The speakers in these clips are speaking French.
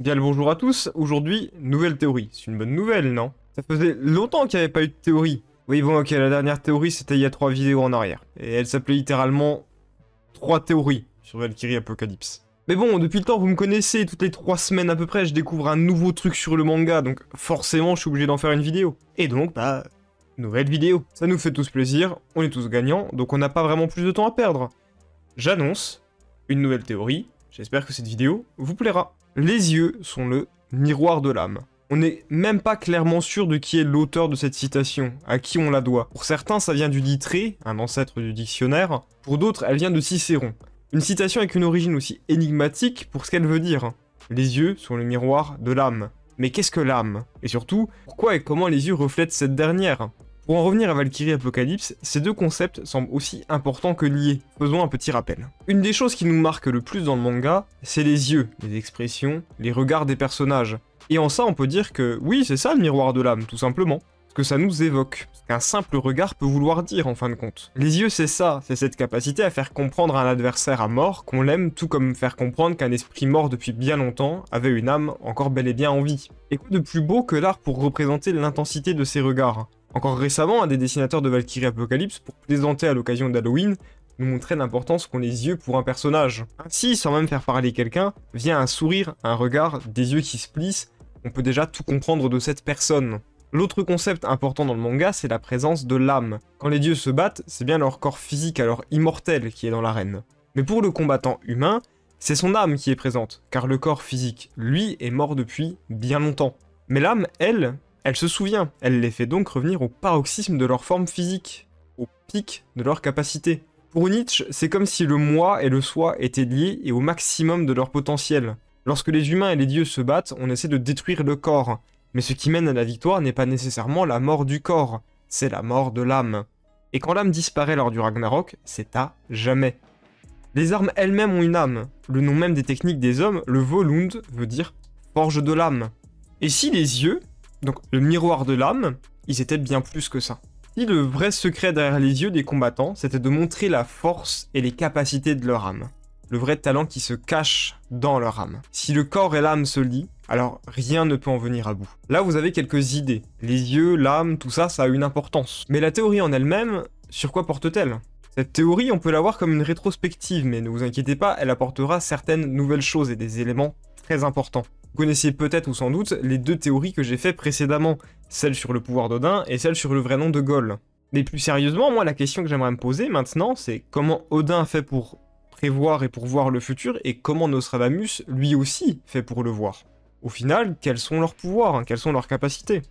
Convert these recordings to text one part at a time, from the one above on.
Bien le bonjour à tous, aujourd'hui, nouvelle théorie. C'est une bonne nouvelle, non? Ça faisait longtemps qu'il n'y avait pas eu de théorie. Oui bon ok, la dernière théorie c'était il y a 3 vidéos en arrière. Et elle s'appelait littéralement 3 théories sur Valkyrie Apocalypse. Mais bon, depuis le temps vous me connaissez, toutes les 3 semaines à peu près je découvre un nouveau truc sur le manga, donc forcément je suis obligé d'en faire une vidéo. Et donc bah, nouvelle vidéo. Ça nous fait tous plaisir, on est tous gagnants, donc on n'a pas vraiment plus de temps à perdre. J'annonce une nouvelle théorie, j'espère que cette vidéo vous plaira. Les yeux sont le miroir de l'âme. On n'est même pas clairement sûr de qui est l'auteur de cette citation, à qui on la doit. Pour certains, ça vient du Littré, un ancêtre du dictionnaire. Pour d'autres, elle vient de Cicéron. Une citation avec une origine aussi énigmatique pour ce qu'elle veut dire. Les yeux sont le miroir de l'âme. Mais qu'est-ce que l'âme? Et surtout, pourquoi et comment les yeux reflètent cette dernière? Pour en revenir à Valkyrie Apocalypse, ces deux concepts semblent aussi importants que liés. Faisons un petit rappel. Une des choses qui nous marque le plus dans le manga, c'est les yeux, les expressions, les regards des personnages. Et en ça, on peut dire que oui, c'est ça le miroir de l'âme, tout simplement. Ce que ça nous évoque, ce qu'un simple regard peut vouloir dire en fin de compte. Les yeux, c'est ça, c'est cette capacité à faire comprendre à un adversaire à mort qu'on l'aime, tout comme faire comprendre qu'un esprit mort depuis bien longtemps avait une âme encore bel et bien en vie. Et quoi de plus beau que l'art pour représenter l'intensité de ces regards? Encore récemment, un des dessinateurs de Valkyrie Apocalypse, pour plaisanter à l'occasion d'Halloween, nous montrait l'importance qu'ont les yeux pour un personnage. Ainsi, sans même faire parler quelqu'un, via un sourire, un regard, des yeux qui se plissent, on peut déjà tout comprendre de cette personne. L'autre concept important dans le manga, c'est la présence de l'âme. Quand les dieux se battent, c'est bien leur corps physique, alors immortel, qui est dans l'arène. Mais pour le combattant humain, c'est son âme qui est présente, car le corps physique, lui, est mort depuis bien longtemps. Mais l'âme, elle se souvient, elle les fait donc revenir au paroxysme de leur forme physique, au pic de leur capacité. Pour Nietzsche, c'est comme si le moi et le soi étaient liés et au maximum de leur potentiel. Lorsque les humains et les dieux se battent, on essaie de détruire le corps, mais ce qui mène à la victoire n'est pas nécessairement la mort du corps, c'est la mort de l'âme. Et quand l'âme disparaît lors du Ragnarok, c'est à jamais. Les armes elles-mêmes ont une âme, le nom même des techniques des hommes, le Volund, veut dire forge de l'âme. Et si les yeux, donc le miroir de l'âme, ils étaient bien plus que ça. Si le vrai secret derrière les yeux des combattants, c'était de montrer la force et les capacités de leur âme. Le vrai talent qui se cache dans leur âme. Si le corps et l'âme se lient, alors rien ne peut en venir à bout. Là vous avez quelques idées. Les yeux, l'âme, tout ça, ça a une importance. Mais la théorie en elle-même, sur quoi porte-t-elle? Cette théorie, on peut la voir comme une rétrospective, mais ne vous inquiétez pas, elle apportera certaines nouvelles choses et des éléments très importants. Vous connaissez peut-être ou sans doute les deux théories que j'ai fait précédemment, celle sur le pouvoir d'Odin et celle sur le vrai nom de Gol. Mais plus sérieusement, moi la question que j'aimerais me poser maintenant, c'est comment Odin fait pour prévoir et pour voir le futur, et comment Nostradamus, lui aussi, fait pour le voir. Au final, quels sont leurs pouvoirs, quelles sont leurs capacités?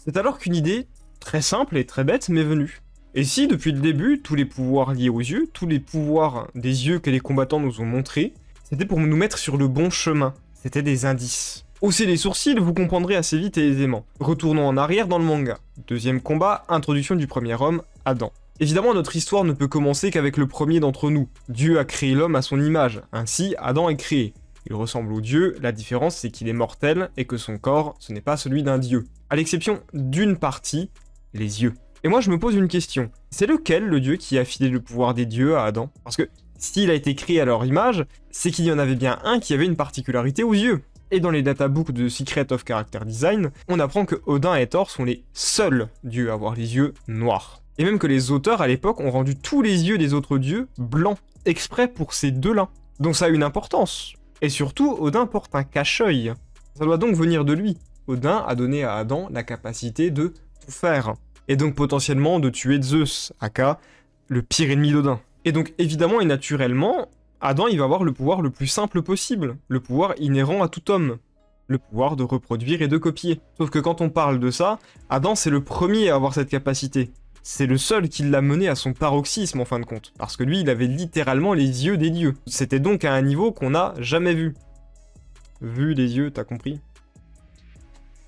C'est alors qu'une idée, très simple et très bête, m'est venue. Et si, depuis le début, tous les pouvoirs liés aux yeux, tous les pouvoirs des yeux que les combattants nous ont montrés, c'était pour nous mettre sur le bon chemin. C'était des indices. Haussez les sourcils, vous comprendrez assez vite et aisément. Retournons en arrière dans le manga. Deuxième combat, introduction du premier homme, Adam. Évidemment, notre histoire ne peut commencer qu'avec le premier d'entre nous. Dieu a créé l'homme à son image, ainsi Adam est créé. Il ressemble au dieu, la différence c'est qu'il est mortel et que son corps, ce n'est pas celui d'un dieu. À l'exception d'une partie, les yeux. Et moi je me pose une question. C'est lequel le dieu qui a filé le pouvoir des dieux à Adam? Parce que s'il a été créé à leur image, c'est qu'il y en avait bien un qui avait une particularité aux yeux. Et dans les databooks de Secret of Character Design, on apprend que Odin et Thor sont les seuls dieux à avoir les yeux noirs. Et même que les auteurs à l'époque ont rendu tous les yeux des autres dieux blancs, exprès pour ces deux-là. Donc ça a une importance. Et surtout, Odin porte un cache-œil. Ça doit donc venir de lui. Odin a donné à Adam la capacité de tout faire. Et donc potentiellement de tuer Zeus, aka le pire ennemi d'Odin. Et donc évidemment et naturellement, Adam il va avoir le pouvoir le plus simple possible, le pouvoir inhérent à tout homme, le pouvoir de reproduire et de copier. Sauf que quand on parle de ça, Adam c'est le premier à avoir cette capacité. C'est le seul qui l'a mené à son paroxysme en fin de compte, parce que lui il avait littéralement les yeux des dieux. C'était donc à un niveau qu'on n'a jamais vu. Vu les yeux, t'as compris?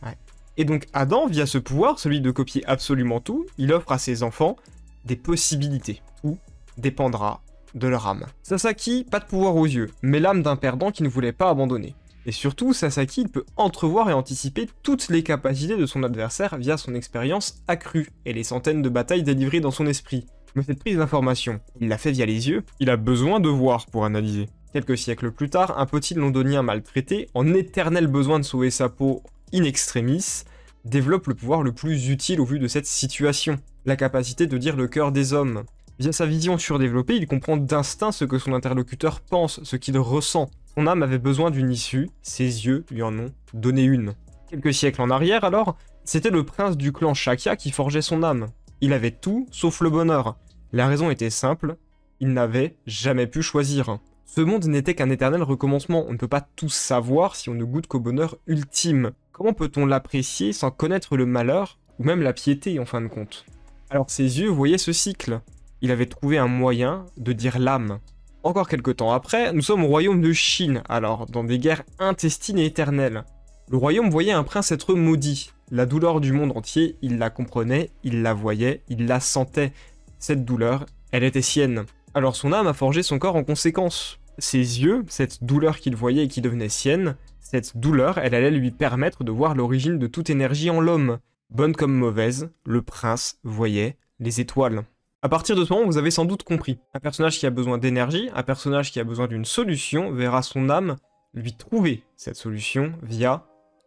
Ouais. Et donc Adam, via ce pouvoir, celui de copier absolument tout, il offre à ses enfants des possibilités. Tout dépendra de leur âme. Sasaki, pas de pouvoir aux yeux, mais l'âme d'un perdant qui ne voulait pas abandonner. Et surtout, Sasaki il peut entrevoir et anticiper toutes les capacités de son adversaire via son expérience accrue et les centaines de batailles délivrées dans son esprit. Mais cette prise d'information, il l'a fait via les yeux, il a besoin de voir pour analyser. Quelques siècles plus tard, un petit londonien maltraité, en éternel besoin de sauver sa peau in extremis, développe le pouvoir le plus utile au vu de cette situation, la capacité de lire le cœur des hommes. Via sa vision surdéveloppée, il comprend d'instinct ce que son interlocuteur pense, ce qu'il ressent. Son âme avait besoin d'une issue, ses yeux lui en ont donné une. Quelques siècles en arrière alors, c'était le prince du clan Shakya qui forgeait son âme. Il avait tout sauf le bonheur. La raison était simple, il n'avait jamais pu choisir. Ce monde n'était qu'un éternel recommencement, on ne peut pas tout savoir si on ne goûte qu'au bonheur ultime. Comment peut-on l'apprécier sans connaître le malheur, ou même la piété en fin de compte? Alors ses yeux voyaient ce cycle. Il avait trouvé un moyen de dire l'âme. Encore quelques temps après, nous sommes au royaume de Chine, alors dans des guerres intestines et éternelles. Le royaume voyait un prince être maudit. La douleur du monde entier, il la comprenait, il la voyait, il la sentait. Cette douleur, elle était sienne. Alors son âme a forgé son corps en conséquence. Ses yeux, cette douleur qu'il voyait et qui devenait sienne, cette douleur, elle allait lui permettre de voir l'origine de toute énergie en l'homme. Bonne comme mauvaise, le prince voyait les étoiles. À partir de ce moment, vous avez sans doute compris. Un personnage qui a besoin d'énergie, un personnage qui a besoin d'une solution, verra son âme lui trouver cette solution via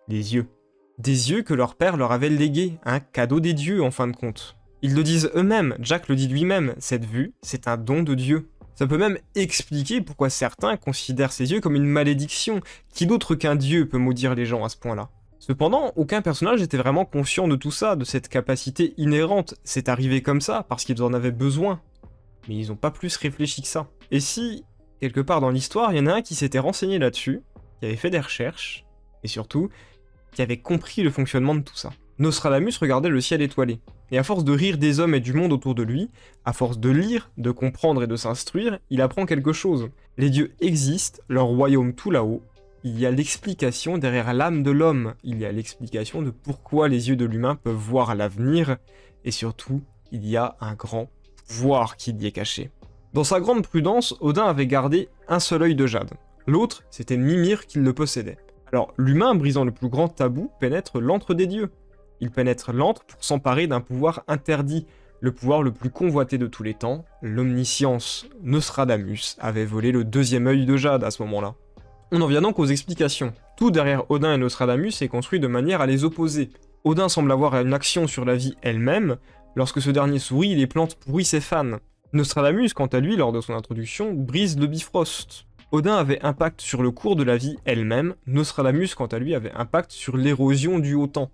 les yeux. Des yeux que leur père leur avait légués, un cadeau des dieux en fin de compte. Ils le disent eux-mêmes, Jack le dit lui-même, cette vue, c'est un don de Dieu. Ça peut même expliquer pourquoi certains considèrent ces yeux comme une malédiction. Qui d'autre qu'un dieu peut maudire les gens à ce point-là? Cependant, aucun personnage n'était vraiment conscient de tout ça, de cette capacité inhérente. C'est arrivé comme ça, parce qu'ils en avaient besoin. Mais ils n'ont pas plus réfléchi que ça. Et si, quelque part dans l'histoire, il y en a un qui s'était renseigné là-dessus, qui avait fait des recherches, et surtout, qui avait compris le fonctionnement de tout ça. Nostradamus regardait le ciel étoilé, et à force de rire des hommes et du monde autour de lui, à force de lire, de comprendre et de s'instruire, il apprend quelque chose. Les dieux existent, leur royaume tout là-haut, il y a l'explication derrière l'âme de l'homme, il y a l'explication de pourquoi les yeux de l'humain peuvent voir l'avenir, et surtout, il y a un grand pouvoir qui y est caché. Dans sa grande prudence, Odin avait gardé un seul œil de jade. L'autre, c'était Mimir qui le possédait. Alors, l'humain, brisant le plus grand tabou, pénètre l'antre des dieux. Il pénètre l'antre pour s'emparer d'un pouvoir interdit, le pouvoir le plus convoité de tous les temps, l'omniscience. Nostradamus avait volé le deuxième œil de jade à ce moment-là. On en vient donc aux explications. Tout derrière Odin et Nostradamus est construit de manière à les opposer. Odin semble avoir une action sur la vie elle-même, lorsque ce dernier sourit, les plantes pourrissent ses fans. Nostradamus, quant à lui, lors de son introduction, brise le Bifrost. Odin avait impact sur le cours de la vie elle-même, Nostradamus, quant à lui, avait impact sur l'érosion du haut temps.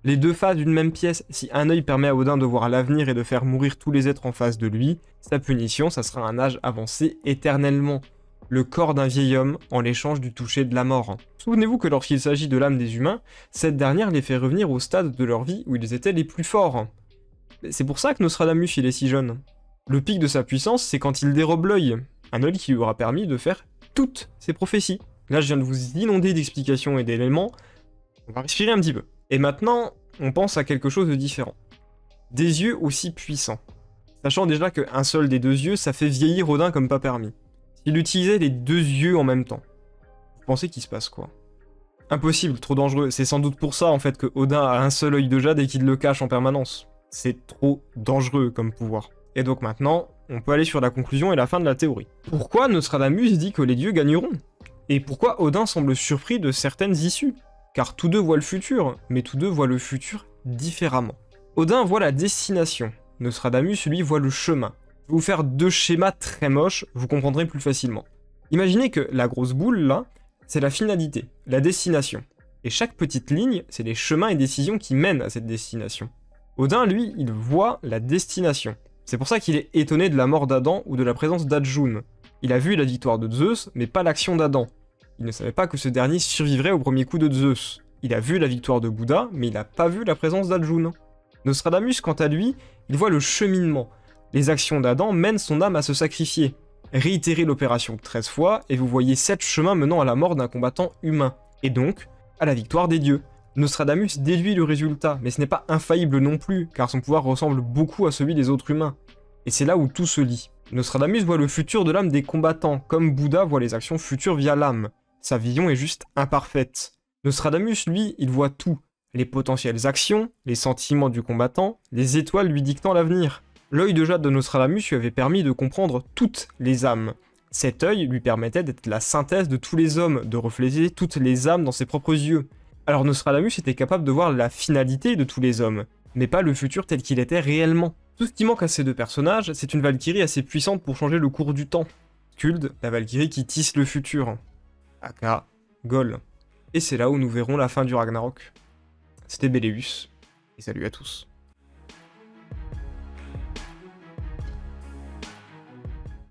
Les deux faces d'une même pièce, si un œil permet à Odin de voir l'avenir et de faire mourir tous les êtres en face de lui, sa punition, ça sera un âge avancé éternellement. Le corps d'un vieil homme en l'échange du toucher de la mort. Souvenez-vous que lorsqu'il s'agit de l'âme des humains, cette dernière les fait revenir au stade de leur vie où ils étaient les plus forts. C'est pour ça que Nostradamus il est si jeune. Le pic de sa puissance, c'est quand il dérobe l'œil, un œil qui lui aura permis de faire toutes ses prophéties. Là, je viens de vous inonder d'explications et d'éléments, on va respirer un petit peu. Et maintenant, on pense à quelque chose de différent. Des yeux aussi puissants. Sachant déjà qu'un seul des deux yeux, ça fait vieillir Odin comme pas permis. S'il utilisait les deux yeux en même temps, vous pensez qu'il se passe quoi? Impossible, trop dangereux. C'est sans doute pour ça en fait que Odin a un seul œil de jade et qu'il le cache en permanence. C'est trop dangereux comme pouvoir. Et donc maintenant, on peut aller sur la conclusion et la fin de la théorie. Pourquoi Nostradamus dit que les dieux gagneront? Et pourquoi Odin semble surpris de certaines issues? Car tous deux voient le futur, mais tous deux voient le futur différemment. Odin voit la destination, Nostradamus lui voit le chemin. Je vais vous faire deux schémas très moches, vous comprendrez plus facilement. Imaginez que la grosse boule là, c'est la finalité, la destination. Et chaque petite ligne, c'est les chemins et décisions qui mènent à cette destination. Odin, lui, il voit la destination. C'est pour ça qu'il est étonné de la mort d'Adam ou de la présence d'Adjun. Il a vu la victoire de Zeus, mais pas l'action d'Adam. Il ne savait pas que ce dernier survivrait au premier coup de Zeus. Il a vu la victoire de Bouddha, mais il n'a pas vu la présence d'Adjun. Nostradamus, quant à lui, il voit le cheminement. Les actions d'Adam mènent son âme à se sacrifier. Réitérez l'opération 13 fois, et vous voyez 7 chemins menant à la mort d'un combattant humain, et donc à la victoire des dieux. Nostradamus déduit le résultat, mais ce n'est pas infaillible non plus, car son pouvoir ressemble beaucoup à celui des autres humains. Et c'est là où tout se lie. Nostradamus voit le futur de l'âme des combattants, comme Bouddha voit les actions futures via l'âme. Sa vision est juste imparfaite. Nostradamus, lui, il voit tout. Les potentielles actions, les sentiments du combattant, les étoiles lui dictant l'avenir. L'œil de jade de Nostradamus lui avait permis de comprendre toutes les âmes. Cet œil lui permettait d'être la synthèse de tous les hommes, de refléter toutes les âmes dans ses propres yeux. Alors Nostradamus était capable de voir la finalité de tous les hommes, mais pas le futur tel qu'il était réellement. Tout ce qui manque à ces deux personnages, c'est une Valkyrie assez puissante pour changer le cours du temps. Skuld, la Valkyrie qui tisse le futur. Aka, Gol. Et c'est là où nous verrons la fin du Ragnarok. C'était Béléus, et salut à tous.